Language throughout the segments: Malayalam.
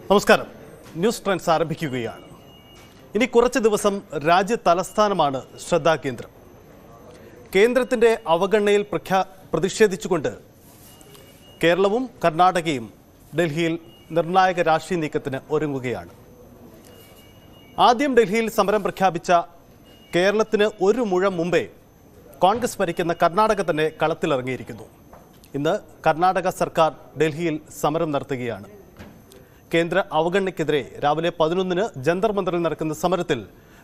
നമസ്കാരം. ന്യൂസ് ട്രെൻഡ്സ് ആരംഭിക്കുകയാണ്. ഇനി കുറച്ച് ദിവസം രാജ്യ തലസ്ഥാനമാണ് ശ്രദ്ധാകേന്ദ്രം. കേന്ദ്രത്തിൻ്റെ അവഗണനയിൽ പ്രതിഷേധിച്ചുകൊണ്ട് കേരളവും കർണാടകയും ഡൽഹിയിൽ നിർണായക രാഷ്ട്രീയ നീക്കത്തിന് ഒരുങ്ങുകയാണ്. ആദ്യം ഡൽഹിയിൽ സമരം പ്രഖ്യാപിച്ച കേരളത്തിന് ഒരു മുഴം മുമ്പേ കോൺഗ്രസ് ഭരിക്കുന്ന കർണാടക തന്നെ കളത്തിലിറങ്ങിയിരിക്കുന്നു. ഇന്ന് കർണാടക സർക്കാർ ഡൽഹിയിൽ സമരം നടത്തുകയാണ്. കേന്ദ്ര അവഗണനയ്ക്കെതിരെ രാവിലെ 11-ന് ജന്തർ മന്ദറിൽ നടക്കുന്ന സമരത്തിൽ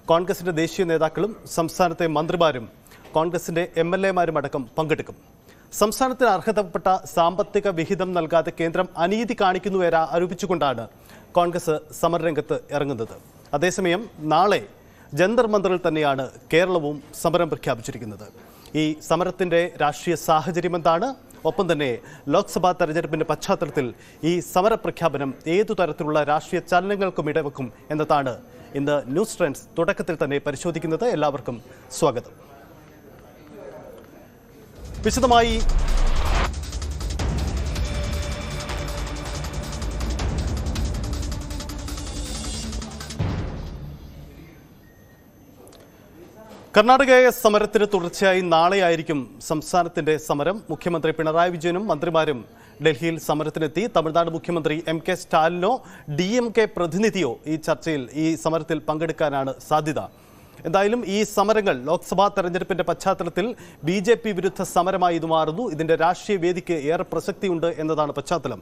കോൺഗ്രസിന്റെ ദേശീയ നേതാക്കളും സംസ്ഥാനത്തെ മന്ത്രിമാരും കോൺഗ്രസിന്റെ MLA-മാരും അടക്കം പങ്കെടുക്കും. സംസ്ഥാനത്തിന് അർഹതപ്പെട്ട സാമ്പത്തിക വിഹിതം നൽകാതെ കേന്ദ്രം അനീതി കാണിക്കുന്നുവെന്ന് ആരോപിച്ചുകൊണ്ടാണ് കോൺഗ്രസ് സമരരംഗത്ത് ഇറങ്ങുന്നത്. അതേസമയം നാളെ ജന്തർ മന്ദറിൽ തന്നെയാണ് കേരളവും സമരം പ്രഖ്യാപിച്ചിരിക്കുന്നത്. ഈ സമരത്തിന്റെ രാഷ്ട്രീയ സാഹചര്യം എന്താണ്? ഒപ്പം തന്നെ ലോക്സഭാ തെരഞ്ഞെടുപ്പിന്റെ പശ്ചാത്തലത്തിൽ ഈ സമരപ്രഖ്യാപനം ഏതു തരത്തിലുള്ള രാഷ്ട്രീയ ചലനങ്ങൾക്കും ഇടവെക്കും എന്നതാണ് ഇന്ന് ന്യൂസ് ട്രെൻഡ്സ് തുടക്കത്തിൽ തന്നെ പരിശോധിക്കുന്നത്. എല്ലാവർക്കും സ്വാഗതം. വിശദമായി കർണാടകയിലെ സമരത്തിന് തുടർച്ചയായി നാളെയായിരിക്കും സംസ്ഥാനത്തിന്റെ സമരം. മുഖ്യമന്ത്രി പിണറായി വിജയനും മന്ത്രിമാരും ഡൽഹിയിൽ സമരത്തിനെത്തി. തമിഴ്നാട് മുഖ്യമന്ത്രി MK സ്റ്റാലിനോ DMK പ്രതിനിധിയോ ഈ സമരത്തിൽ പങ്കെടുക്കാനാണ് സാധ്യത. എന്തായാലും ഈ സമരങ്ങൾ ലോക്സഭാ തെരഞ്ഞെടുപ്പിന്റെ പശ്ചാത്തലത്തിൽ BJP വിരുദ്ധ സമരമായി ഇത് മാറുന്നു. ഇതിന്റെ രാഷ്ട്രീയ വേദിക്ക് ഏറെ പ്രസക്തിയുണ്ട് എന്നതാണ് പശ്ചാത്തലം.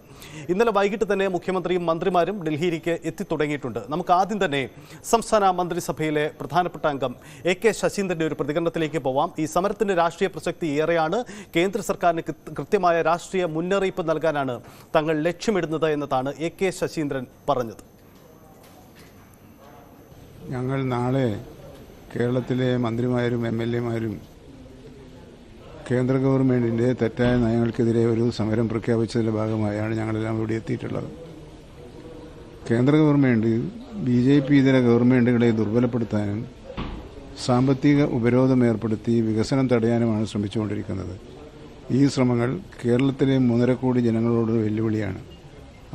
ഇന്നലെ വൈകിട്ട് തന്നെ മുഖ്യമന്ത്രിയും മന്ത്രിമാരും ഡൽഹിയിലേക്ക് എത്തിത്തുടങ്ങിയിട്ടുണ്ട്. നമുക്ക് ആദ്യം തന്നെ സംസ്ഥാന മന്ത്രിസഭയിലെ പ്രധാനപ്പെട്ട അംഗം AK ശശീന്ദ്രന്റെ ഒരു പ്രതികരണത്തിലേക്ക് പോവാം. ഈ സമരത്തിന്റെ രാഷ്ട്രീയ പ്രസക്തി ഏറെയാണ്. കേന്ദ്ര സർക്കാരിന് കൃത്യമായ രാഷ്ട്രീയ മുന്നറിയിപ്പ് നൽകാനാണ് തങ്ങൾ ലക്ഷ്യമിടുന്നത് എന്നതാണ് AK ശശീന്ദ്രൻ പറഞ്ഞത്. ഞങ്ങൾ നാളെ കേരളത്തിലെ മന്ത്രിമാരും MLA-മാരും കേന്ദ്ര ഗവൺമെൻറ്റിൻ്റെ തെറ്റായ നയങ്ങൾക്കെതിരെ ഒരു സമരം പ്രഖ്യാപിച്ചതിൻ്റെ ഭാഗമായാണ് ഞങ്ങളെല്ലാം ഇവിടെ എത്തിയിട്ടുള്ളത്. കേന്ദ്ര ഗവൺമെൻറ് BJP ഇതര ഗവൺമെൻറ്റുകളെ ദുർബലപ്പെടുത്താനും സാമ്പത്തിക ഉപരോധം ഏർപ്പെടുത്തി വികസനം തടയാനുമാണ് ശ്രമിച്ചുകൊണ്ടിരിക്കുന്നത്. ഈ ശ്രമങ്ങൾ കേരളത്തിലെ 1.5 കോടി ജനങ്ങളോടൊരു വെല്ലുവിളിയാണ്.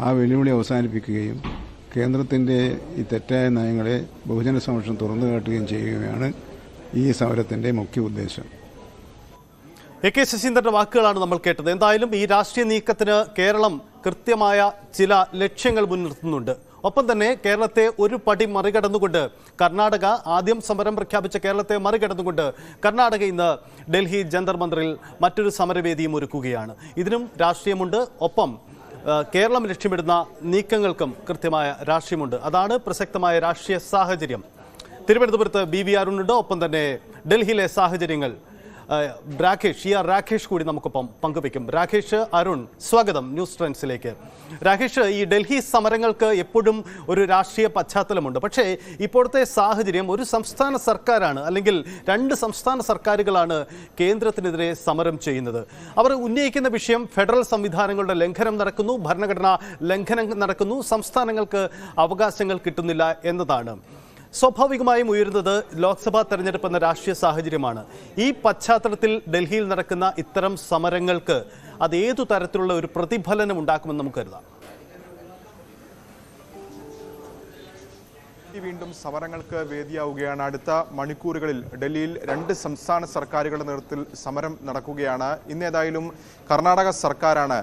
ആ വെല്ലുവിളി അവസാനിപ്പിക്കുകയും കേന്ദ്രത്തിൻ്റെ ഈ തെറ്റായ നയങ്ങളെ ബഹുജന സമക്ഷം തുറന്നു കാട്ടുകയും ചെയ്യുകയാണ് ഈ സമരത്തിൻ്റെ മുഖ്യ ഉദ്ദേശം. AK ശശീന്ദ്രന്റെ വാക്കുകളാണ് നമ്മൾ കേട്ടത്. എന്തായാലും ഈ രാഷ്ട്രീയ നീക്കത്തിന് കേരളം കൃത്യമായ ചില ലക്ഷ്യങ്ങൾ മുൻനിർത്തുന്നുണ്ട്. ഒപ്പം തന്നെ കേരളത്തെ ഒരു പടി മറികടന്നുകൊണ്ട് കർണാടക ആദ്യം സമരം പ്രഖ്യാപിച്ച കേരളത്തെ മറികടന്നുകൊണ്ട് കർണാടക ഇന്ന് ഡൽഹി ജന്തർ മന്ദറിൽ മറ്റൊരു സമരവേദിയും ഒരുക്കുകയാണ്. ഇതിനും രാഷ്ട്രീയമുണ്ട്. ഒപ്പം കേരളം ലക്ഷ്യമിടുന്ന നീക്കങ്ങൾക്കും കൃത്യമായ രാഷ്ട്രീയമുണ്ട്. അതാണ് പ്രസക്തമായ രാഷ്ട്രീയ സാഹചര്യം. തിരുവനന്തപുരത്ത് BV അരുണുണ്ട്. ഒപ്പം തന്നെ ഡൽഹിയിലെ സാഹചര്യങ്ങൾ രാകേഷ് കൂടി നമുക്കൊപ്പം പങ്കുവയ്ക്കും. രാകേഷ്, അരുൺ, സ്വാഗതം ന്യൂസ് ട്രെൻഡ്സിലേക്ക്. രാകേഷ്, ഈ ഡൽഹി സമരങ്ങൾക്ക് എപ്പോഴും ഒരു രാഷ്ട്രീയ പശ്ചാത്തലമുണ്ട്. പക്ഷേ ഇപ്പോഴത്തെ സാഹചര്യം ഒരു സംസ്ഥാന സർക്കാരാണ്, അല്ലെങ്കിൽ 2 സംസ്ഥാന സർക്കാരുകളാണ് കേന്ദ്രത്തിനെതിരെ സമരം ചെയ്യുന്നത്. അവർ ഉന്നയിക്കുന്ന വിഷയം ഫെഡറൽ സംവിധാനങ്ങളുടെ ലംഘനം നടക്കുന്നു, ഭരണഘടനാ ലംഘനം നടക്കുന്നു, സംസ്ഥാനങ്ങൾക്ക് അവകാശങ്ങൾ കിട്ടുന്നില്ല എന്നതാണ്. സ്വാഭാവികമായും ഉയരുന്നത് ലോക്സഭാ തെരഞ്ഞെടുപ്പ് എന്ന രാഷ്ട്രീയ സാഹചര്യമാണ്. ഈ പശ്ചാത്തലത്തിൽ ഡൽഹിയിൽ നടക്കുന്ന ഇത്തരം സമരങ്ങൾക്ക് അത് ഏതു തരത്തിലുള്ള ഒരു പ്രതിഫലനം ഉണ്ടാക്കുമെന്ന് നമുക്ക് കരുതാം. വീണ്ടും സമരങ്ങൾക്ക് വേദിയാവുകയാണ്. അടുത്ത മണിക്കൂറുകളിൽ ഡൽഹിയിൽ 2 സംസ്ഥാന സർക്കാരുകളുടെ നേതൃത്വത്തിൽ സമരം നടക്കുകയാണ്. ഇന്നേതായാലും കർണാടക സർക്കാരാണ്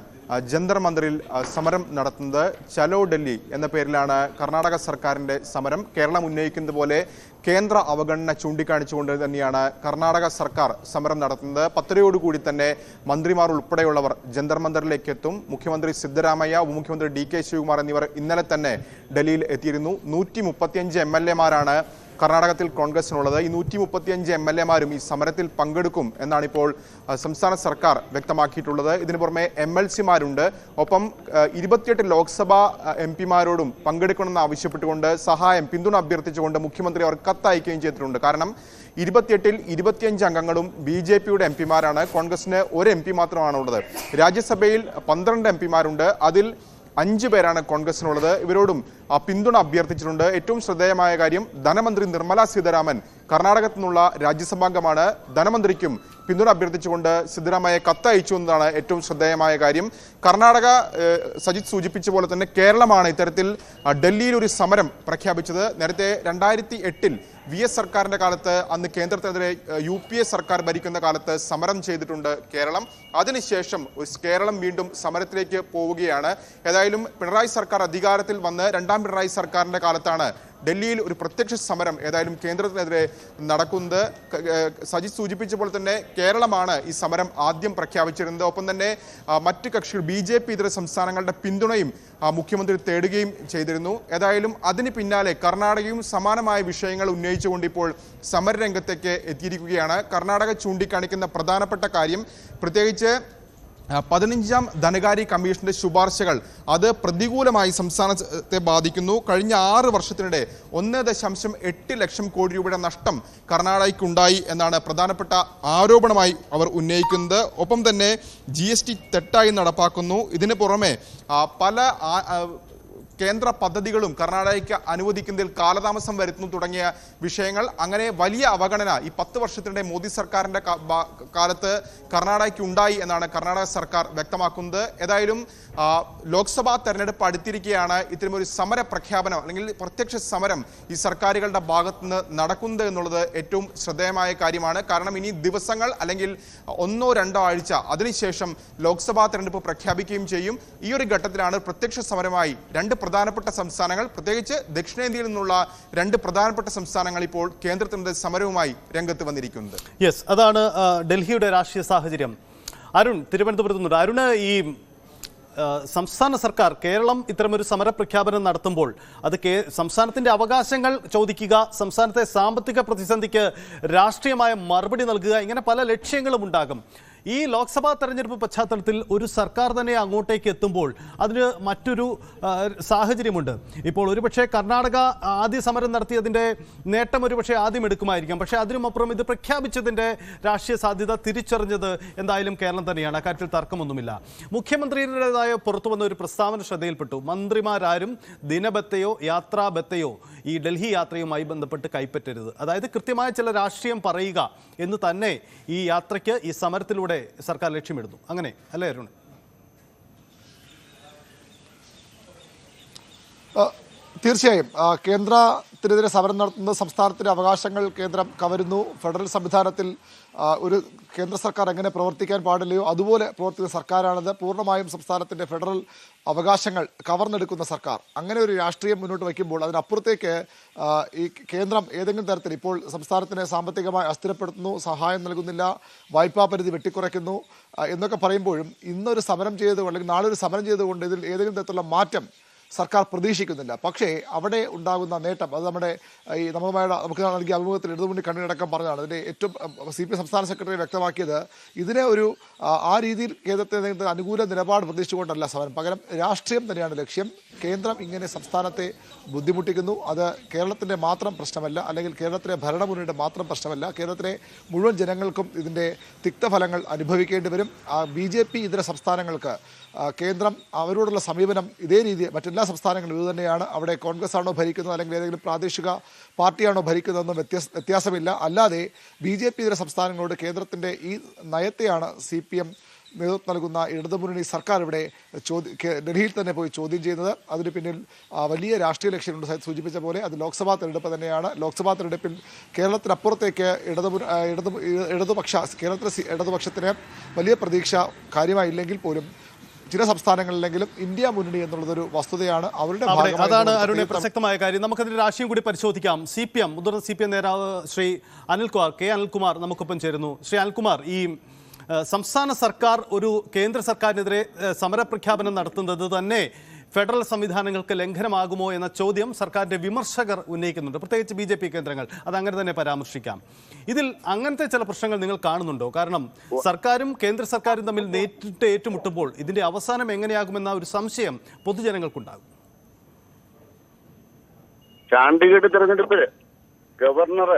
ജന്തർ മന്ദറിൽ സമരം നടത്തുന്നത്. ചലോ ഡൽഹി എന്ന പേരിലാണ് കർണാടക സർക്കാരിൻ്റെ സമരം. കേരളം ഉന്നയിക്കുന്നത് പോലെ കേന്ദ്ര അവഗണന ചൂണ്ടിക്കാണിച്ചുകൊണ്ട് തന്നെയാണ് കർണാടക സർക്കാർ സമരം നടത്തുന്നത്. 10:30 തന്നെ മന്ത്രിമാർ ഉൾപ്പെടെയുള്ളവർ ജന്തർ മന്ദറിലേക്ക് എത്തും. മുഖ്യമന്ത്രി സിദ്ധരാമയ്യ, ഉപമുഖ്യമന്ത്രി DK ശിവകുമാർ എന്നിവർ ഇന്നലെ തന്നെ ഡൽഹിയിൽ എത്തിയിരുന്നു. 135 MLA-മാരാണ് കർണാടകത്തിൽ കോൺഗ്രസിനുള്ളത്. ഈ 135 MLA-മാരും ഈ സമരത്തിൽ പങ്കെടുക്കും എന്നാണ് ഇപ്പോൾ സംസ്ഥാന സർക്കാർ വ്യക്തമാക്കിയിട്ടുള്ളത്. ഇതിനു പുറമെ MLC-മാരുണ്ട്. ഒപ്പം 28 ലോക്സഭാ MP-മാരോടും പങ്കെടുക്കണമെന്ന് ആവശ്യപ്പെട്ടുകൊണ്ട് പിന്തുണ അഭ്യർത്ഥിച്ചുകൊണ്ട് മുഖ്യമന്ത്രി അവർ കത്തയക്കുകയും ചെയ്തിട്ടുണ്ട്. കാരണം 28-ൽ 25 അംഗങ്ങളും BJP-യുടെ MP-മാരാണ്. കോൺഗ്രസിന് 1 MP മാത്രമാണുള്ളത്. രാജ്യസഭയിൽ 12 MP-മാരുണ്ട്. അതിൽ 5 പേരാണ് കോൺഗ്രസിനുള്ളത്. ഇവരോടും പിന്തുണ അഭ്യർത്ഥിച്ചിട്ടുണ്ട്. ഏറ്റവും ശ്രദ്ധേയമായ കാര്യം, ധനമന്ത്രി നിർമ്മല സീതാരാമൻ കർണാടകത്തിൽ നിന്നുള്ള രാജ്യസഭാംഗമാണ്. ധനമന്ത്രിക്കും പിന്തുണ അഭ്യർത്ഥിച്ചുകൊണ്ട് സിദ്ധരാമയ്യ കത്തയച്ചു എന്നതാണ് ഏറ്റവും ശ്രദ്ധേയമായ കാര്യം. കർണാടക, സജിത് സൂചിപ്പിച്ച പോലെ തന്നെ കേരളമാണ് ഇത്തരത്തിൽ ഡൽഹിയിൽ ഒരു സമരം പ്രഖ്യാപിച്ചത്. നേരത്തെ 2008 VS സർക്കാരിന്റെ കാലത്ത്, അന്ന് കേന്ദ്രത്തിനെതിരെ UPA സർക്കാർ ഭരിക്കുന്ന കാലത്ത് സമരം ചെയ്തിട്ടുണ്ട് കേരളം. അതിനുശേഷം കേരളം വീണ്ടും സമരത്തിലേക്ക് പോവുകയാണ്. ഏതായാലും പിണറായി സർക്കാർ അധികാരത്തിൽ വന്ന് 2ാം പിണറായി സർക്കാരിന്റെ കാലത്താണ് ഡൽഹിയിൽ ഒരു പ്രത്യക്ഷ സമരം ഏതായാലും കേന്ദ്രത്തിനെതിരെ നടക്കുന്നത്. സജിത് സൂചിപ്പിച്ച പോലെ തന്നെ കേരളമാണ് ഈ സമരം ആദ്യം പ്രഖ്യാപിച്ചിരുന്നത്. ഒപ്പം തന്നെ മറ്റ് കക്ഷികൾ BJP ഇതര സംസ്ഥാനങ്ങളുടെ പിന്തുണയും മുഖ്യമന്ത്രി തേടുകയും ചെയ്തിരുന്നു. ഏതായാലും അതിന് പിന്നാലെ കർണാടകയും സമാനമായ വിഷയങ്ങൾ ഉന്നയിച്ചുകൊണ്ട് ഇപ്പോൾ സമരരംഗത്തേക്ക് എത്തിയിരിക്കുകയാണ്. കർണാടക ചൂണ്ടിക്കാണിക്കുന്ന പ്രധാനപ്പെട്ട കാര്യം, പ്രത്യേകിച്ച് 15ാം ധനകാര്യ കമ്മീഷന്റെ ശുപാർശകൾ അത് പ്രതികൂലമായി സംസ്ഥാനത്തെ ബാധിക്കുന്നു. കഴിഞ്ഞ 6 വർഷത്തിനിടെ 1.8 ലക്ഷം കോടി രൂപയുടെ നഷ്ടം കർണാടകയ്ക്കുണ്ടായി എന്നാണ് പ്രധാനപ്പെട്ട ആരോപണമായി അവർ ഉന്നയിക്കുന്നത്. ഒപ്പം തന്നെ GST തെറ്റായി നടപ്പാക്കുന്നു. ഇതിന് പുറമെ പല കേന്ദ്ര പദ്ധതികളും കർണാടകയ്ക്ക് അനുവദിക്കുന്നതിൽ കാലതാമസം വരുത്തുന്നു തുടങ്ങിയ വിഷയങ്ങൾ. അങ്ങനെ വലിയ അവഗണന ഈ 10 വർഷത്തിനിടെ മോദി സർക്കാരിന്റെ കാലത്ത് കർണാടകയ്ക്ക് ഉണ്ടായി എന്നാണ് കർണാടക സർക്കാർ വ്യക്തമാക്കുന്നത്. ഏതായാലും ലോക്സഭാ തെരഞ്ഞെടുപ്പ് അടുത്തിരിക്കെയാണ് ഇത്തരമൊരു സമര പ്രഖ്യാപനം അല്ലെങ്കിൽ പ്രത്യക്ഷ സമരം ഈ സർക്കാരുകളുടെ ഭാഗത്തുനിന്ന് നടക്കുന്നത് എന്നുള്ളത് ഏറ്റവും ശ്രദ്ധേയമായ കാര്യമാണ്. കാരണം ഇനി ദിവസങ്ങൾ അല്ലെങ്കിൽ 1-2 ആഴ്ച അതിനുശേഷം ലോക്സഭാ തെരഞ്ഞെടുപ്പ് പ്രഖ്യാപിക്കുകയും ചെയ്യും. ഈ ഒരു ഘട്ടത്തിലാണ് പ്രത്യക്ഷ സമരമായി 2 പ്രധാനപ്പെട്ട സംസ്ഥാനങ്ങൾ, പ്രത്യേകിച്ച് ദക്ഷിണേന്ത്യയിൽ നിന്നുള്ള 2 പ്രധാനപ്പെട്ട സംസ്ഥാനങ്ങൾ ഇപ്പോൾ കേന്ദ്രത്തിന്റെ സമരവുമായി രംഗത്ത് വന്നിരിക്കുന്നത്. യെസ്, അതാണ് ഡൽഹിയുടെ രാഷ്ട്രീയ സാഹചര്യം. അരുൺ തിരുവനന്തപുരത്ത് നിന്നുണ്ട്. അരുണ്, ഈ സംസ്ഥാന സർക്കാർ കേരളം ഇത്തരമൊരു സമരപ്രഖ്യാപനം നടത്തുമ്പോൾ അത് സംസ്ഥാനത്തിന്റെ അവകാശങ്ങൾ ചോദിക്കുക, സംസ്ഥാനത്തെ സാമ്പത്തിക പ്രതിസന്ധിക്ക് രാഷ്ട്രീയമായ മറുപടി നൽകുക, ഇങ്ങനെ പല ലക്ഷ്യങ്ങളും ഉണ്ടാകും. ഈ ലോക്സഭാ തെരഞ്ഞെടുപ്പ് പശ്ചാത്തലത്തിൽ ഒരു സർക്കാർ തന്നെ അങ്ങോട്ടേക്ക് എത്തുമ്പോൾ അതിന് മറ്റൊരു സാഹചര്യമുണ്ട്. ഇപ്പോൾ ഒരുപക്ഷെ കർണാടക ആദ്യ സമരം നടത്തിയതിൻ്റെ നേട്ടം ഒരുപക്ഷെ ആദ്യം എടുക്കുമായിരിക്കാം. പക്ഷേ അതിനുമപ്പുറം ഇത് പ്രഖ്യാപിച്ചതിൻ്റെ രാഷ്ട്രീയ സാധ്യത തിരിച്ചറിഞ്ഞത് എന്തായാലും കേരളം തന്നെയാണ്. അക്കാര്യത്തിൽ തർക്കമൊന്നുമില്ല. മുഖ്യമന്ത്രിയുടേതായ പുറത്തു വന്ന ഒരു പ്രസ്താവന ശ്രദ്ധയിൽപ്പെട്ടു. മന്ത്രിമാരാരും ദിനബത്തയോ യാത്രാബത്തയോ ഈ ഡൽഹി യാത്രയുമായി ബന്ധപ്പെട്ട് കൈപ്പറ്റരുത്. അതായത് കൃത്യമായ ചില രാഷ്ട്രീയം പറയുക എന്ന് തന്നെ ഈ യാത്രയ്ക്ക്, ഈ സമരത്തിലൂടെ സർക്കാർ ലക്ഷ്യമിടുന്നു. അങ്ങനെ അല്ലേ അരുൺ? തീർച്ചയായും കേന്ദ്രത്തിനെതിരെ സമരം നടത്തുന്ന സംസ്ഥാനത്തിന്റെ അവകാശങ്ങൾ കേന്ദ്രം കവരുന്നു. ഫെഡറൽ സംവിധാനത്തിൽ ഒരു കേന്ദ്ര സർക്കാർ എങ്ങനെ പ്രവർത്തിക്കാൻ പാടില്ലയോ അതുപോലെ പ്രവർത്തിക്കുന്ന സർക്കാരാണത്. പൂർണ്ണമായും സംസ്ഥാനത്തിന്റെ ഫെഡറൽ അവകാശങ്ങൾ കവർന്നെടുക്കുന്ന സർക്കാർ. അങ്ങനെ ഒരു രാഷ്ട്രീയം മുന്നോട്ട് വയ്ക്കുമ്പോൾ അതിനപ്പുറത്തേക്ക് ഈ കേന്ദ്രം ഏതെങ്കിലും തരത്തിൽ ഇപ്പോൾ സംസ്ഥാനത്തിനെ സാമ്പത്തികമായി അസ്ഥിരപ്പെടുത്തുന്നു, സഹായം നൽകുന്നില്ല, വായ്പാ പരിധി വെട്ടിക്കുറയ്ക്കുന്നു എന്നൊക്കെ പറയുമ്പോഴും ഇന്നൊരു സമരം ചെയ്തതുകൊണ്ട് അല്ലെങ്കിൽ നാളെ ഒരു സമരം ചെയ്തുകൊണ്ട് ഇതിൽ ഏതെങ്കിലും തരത്തിലുള്ള മാറ്റം സർക്കാർ പ്രതീക്ഷിക്കുന്നില്ല. പക്ഷേ അവിടെ ഉണ്ടാകുന്ന നേട്ടം അത് നമുക്ക് നൽകിയ അഭിമുഖത്തിൽ ഇടതുമുന്നണി കൺവീനറടക്കം പറഞ്ഞതാണ്. അതിൻ്റെ ഏറ്റവും CPM സംസ്ഥാന സെക്രട്ടറി വ്യക്തമാക്കിയത് ഇതിനെ ഒരു ആ രീതിയിൽ കേന്ദ്രത്തെ അനുകൂല നിലപാട് പ്രതീക്ഷിച്ചുകൊണ്ടല്ല സമരം, പകരം രാഷ്ട്രീയം തന്നെയാണ് ലക്ഷ്യം. കേന്ദ്രം ഇങ്ങനെ സംസ്ഥാനത്തെ ബുദ്ധിമുട്ടിക്കുന്നു. അത് കേരളത്തിൻ്റെ മാത്രം പ്രശ്നമല്ല, അല്ലെങ്കിൽ കേരളത്തിലെ ഭരണമുന്നണിയുടെ മാത്രം പ്രശ്നമല്ല. കേരളത്തിലെ മുഴുവൻ ജനങ്ങൾക്കും ഇതിൻ്റെ തിക്തഫലങ്ങൾ അനുഭവിക്കേണ്ടി വരും. BJP ഇതര സംസ്ഥാനങ്ങൾക്ക് കേന്ദ്രം അവരോടുള്ള സമീപനം ഇതേ രീതി മറ്റെല്ലാ സംസ്ഥാനങ്ങളും ഇത് തന്നെയാണ്. അവിടെ കോൺഗ്രസ് ആണോ ഭരിക്കുന്നത് അല്ലെങ്കിൽ ഏതെങ്കിലും പ്രാദേശിക പാർട്ടിയാണോ ഭരിക്കുന്നതെന്നും വ്യത്യാസമില്ല. അല്ലാതെ BJP ഇതര സംസ്ഥാനങ്ങളോട് കേന്ദ്രത്തിൻ്റെ ഈ നയത്തെയാണ് CPM നേതൃത്വം നൽകുന്ന ഇടതുമുന്നണി സർക്കാർ ഇവിടെ ഡൽഹിയിൽ തന്നെ പോയി ചോദ്യം ചെയ്യുന്നത്. അതിന് പിന്നിൽ വലിയ രാഷ്ട്രീയ ലക്ഷ്യമുണ്ട്. സൂചിപ്പിച്ച പോലെ അത് ലോക്സഭാ തെരഞ്ഞെടുപ്പ് തന്നെയാണ്. ലോക്സഭാ തെരഞ്ഞെടുപ്പിൽ കേരളത്തിനപ്പുറത്തേക്ക് കേരളത്തിലെ ഇടതുപക്ഷത്തിന് വലിയ പ്രതീക്ഷ കാര്യമായില്ലെങ്കിൽ പോലും ചില സംസ്ഥാനങ്ങളിലെങ്കിലും ഇന്ത്യ മുന്നണി എന്നുള്ളതൊരു വസ്തുതയാണ്. അവരുടെ അതാണ് അരുണെ പ്രസക്തമായ കാര്യം. നമുക്കതിന്റെ രാഷ്ട്രീയം കൂടി പരിശോധിക്കാം. മുതിർന്ന CPM നേതാവ് ശ്രീ അനിൽകുമാർ നമുക്കൊപ്പം ചേരുന്നു. ശ്രീ അനിൽകുമാർ, ഈ സംസ്ഥാന സർക്കാർ ഒരു കേന്ദ്ര സർക്കാരിനെതിരെ സമരപ്രഖ്യാപനം നടത്തുന്നത് തന്നെ ഫെഡറൽ സംവിധാനങ്ങൾക്ക് ലംഘനമാകുമോ എന്ന ചോദ്യം സർക്കാരിന്റെ വിമർശകർ ഉന്നയിക്കുന്നുണ്ട്, പ്രത്യേകിച്ച് BJP കേന്ദ്രങ്ങൾ. അതങ്ങനെ തന്നെ പരാമർശിക്കാം. ഇതിൽ അങ്ങനത്തെ ചില പ്രശ്നങ്ങൾ നിങ്ങൾ കാണുന്നുണ്ടോ? കാരണം സർക്കാരും കേന്ദ്ര സർക്കാരും തമ്മിൽ നേരിട്ട് ഏറ്റുമുട്ടുമ്പോൾ ഇതിന്റെ അവസാനം എങ്ങനെയാകുമെന്ന ഒരു സംശയം പൊതുജനങ്ങൾക്കുണ്ടാകും. ചാണ്ഡിഗഡ് തെരഞ്ഞെടുപ്പിൽ ഗവർണർ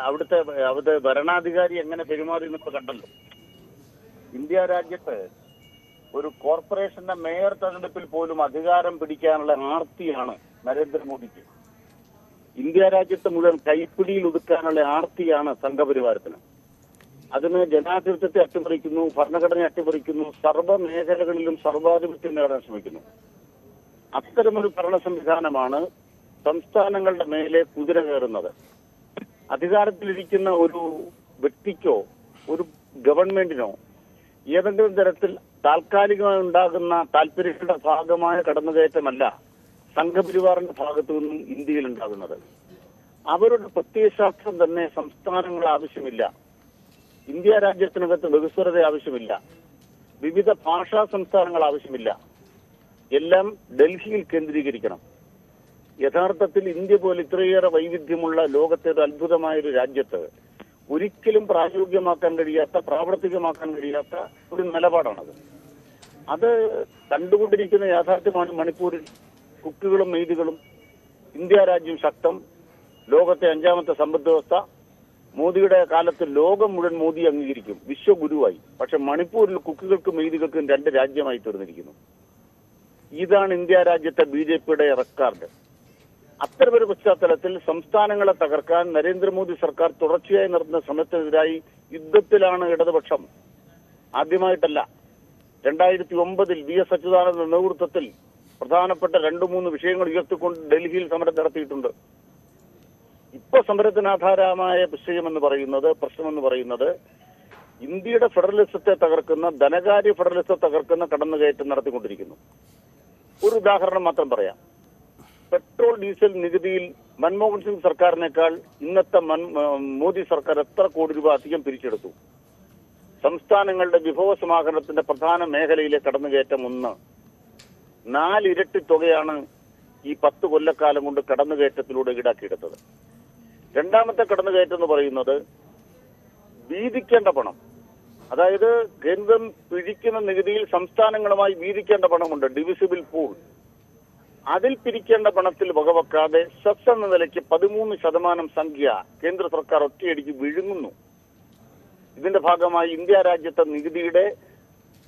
അവിടുത്തെ ഭരണാധികാരി എങ്ങനെ പെരുമാറി എന്നിപ്പോ കണ്ടല്ലോ. ഇന്ത്യ രാജ്യത്ത് ഒരു കോർപ്പറേഷന്റെ മേയർ തെരഞ്ഞെടുപ്പിൽ പോലും അധികാരം പിടിക്കാനുള്ള ആർത്തിയാണ് നരേന്ദ്രമോദിക്ക്. ഇന്ത്യ രാജ്യത്തെ മുഴുവൻ കൈപ്പിടിയിൽ ഒതുക്കാനുള്ള ആർത്തിയാണ് സംഘപരിവാരത്തിന്. അതിന് ജനാധിപത്യത്തെ അട്ടിമറിക്കുന്നു, ഭരണഘടനയെ അട്ടിമറിക്കുന്നു, സർവ്വ മേഖലകളിലും സർവാധിപത്യം നേടാൻ ശ്രമിക്കുന്നു. അത്തരമൊരു ഭരണ സംവിധാനമാണ് സംസ്ഥാനങ്ങളുടെ മേലെ കുതിര കയറുന്നത്. അധികാരത്തിലിരിക്കുന്ന ഒരു വ്യക്തിക്കോ ഒരു ഗവൺമെന്റിനോ ഏതെങ്കിലും തരത്തിൽ താൽക്കാലികമായി ഉണ്ടാകുന്ന താല്പര്യങ്ങളുടെ ഭാഗമായ കടന്നുകയറ്റമല്ല സംഘപരിവാറിന്റെ ഭാഗത്തു നിന്നും ഇന്ത്യയിൽ ഉണ്ടാകുന്നത്. അവരുടെ പ്രത്യയശാസ്ത്രം തന്നെ സംസ്ഥാനങ്ങൾ ആവശ്യമില്ല. ഇന്ത്യ രാജ്യത്തിനകത്ത് ബഹുസ്വരത ആവശ്യമില്ല. വിവിധ ഭാഷാ സംസ്ഥാനങ്ങൾ ആവശ്യമില്ല. എല്ലാം ഡൽഹിയിൽ കേന്ദ്രീകരിക്കണം. യഥാർത്ഥത്തിൽ ഇന്ത്യ പോലെ ഇത്രയേറെ വൈവിധ്യമുള്ള ലോകത്തെ ഒരു അത്ഭുതമായൊരു രാജ്യത്ത് ഒരിക്കലും പ്രായോഗികമാക്കാൻ കഴിയാത്ത, പ്രാവർത്തികമാക്കാൻ കഴിയാത്ത ഒരു നിലപാടാണത്. അത് കണ്ടുകൊണ്ടിരിക്കുന്ന യാഥാർത്ഥ്യമാണ് മണിപ്പൂരിൽ കുക്കികളും മെയ്തികളും. ഇന്ത്യ രാജ്യം ശക്തം, ലോകത്തെ 5ാമത്തെ സമ്പദ് വ്യവസ്ഥ. മോദിയുടെ കാലത്ത് ലോകം മുഴുവൻ മോദി അംഗീകരിക്കും, വിശ്വഗുരുവായി. പക്ഷെ മണിപ്പൂരിൽ കുക്കികൾക്കും മെയ്തികൾക്കും 2 രാജ്യമായി തീർന്നിരിക്കുന്നു. ഇതാണ് ഇന്ത്യ രാജ്യത്തെ BJPയുടെ റെക്കോർഡ്. അത്തരമൊരു പശ്ചാത്തലത്തിൽ സംസ്ഥാനങ്ങളെ തകർക്കാൻ നരേന്ദ്രമോദി സർക്കാർ തുടർച്ചയായി നടത്തുന്ന ശ്രമത്തിനെതിരായി യുദ്ധത്തിലാണ് ഇടതുപക്ഷം. ആദ്യമായിട്ടല്ല. 2009 VS അച്യുതാനന്ദന്റെ നേതൃത്വത്തിൽ പ്രധാനപ്പെട്ട 2-3 വിഷയങ്ങൾ ഉയർത്തിക്കൊണ്ട് ഡൽഹിയിൽ സമരം നടത്തിയിട്ടുണ്ട്. ഇപ്പൊ സമരത്തിനാധാരമായ വിഷയമെന്ന് പറയുന്നത്, പ്രശ്നമെന്ന് പറയുന്നത് ഇന്ത്യയുടെ ഫെഡറലിസത്തെ തകർക്കുന്ന, ധനകാര്യ ഫെഡറലിസത്തെ തകർക്കുന്ന കടന്നുകയറ്റം നടത്തിക്കൊണ്ടിരിക്കുന്നു. ഒരു ഉദാഹരണം മാത്രം പറയാം. പെട്രോൾ ഡീസൽ നികുതിയിൽ മൻമോഹൻ സിംഗ് സർക്കാരിനേക്കാൾ ഇന്നത്തെ മോദി സർക്കാർ എത്ര കോടി രൂപ അധികം പിരിച്ചെടുത്തു? സംസ്ഥാനങ്ങളുടെ വിഭവ സമാഹരണത്തിന്റെ പ്രധാന മേഖലയിലെ കടന്നുകയറ്റം 4 ഇരട്ടി തുകയാണ് ഈ 10 കൊല്ലക്കാലം കൊണ്ട് കടന്നുകയറ്റത്തിലൂടെ ഈടാക്കിയെടുത്തത്. രണ്ടാമത്തെ കടന്നുകയറ്റം എന്ന് പറയുന്നത് വീതിക്കേണ്ട പണം. അതായത് കേന്ദ്രം പിരിക്കുന്ന നികുതിയിൽ സംസ്ഥാനങ്ങളുമായി വീതിക്കേണ്ട പണമുണ്ട്, ഡിവിസിബിൾ പൂൾ. അതിൽ പിരിക്കേണ്ട പണത്തിൽ വകവെക്കാതെ സെസ് എന്ന നിലയ്ക്ക് 13% സംഖ്യ കേന്ദ്ര സർക്കാർ ഒറ്റയടിക്ക് വിഴുങ്ങുന്നു. ഇതിന്റെ ഭാഗമായി ഇന്ത്യ രാജ്യത്തെ നികുതിയുടെ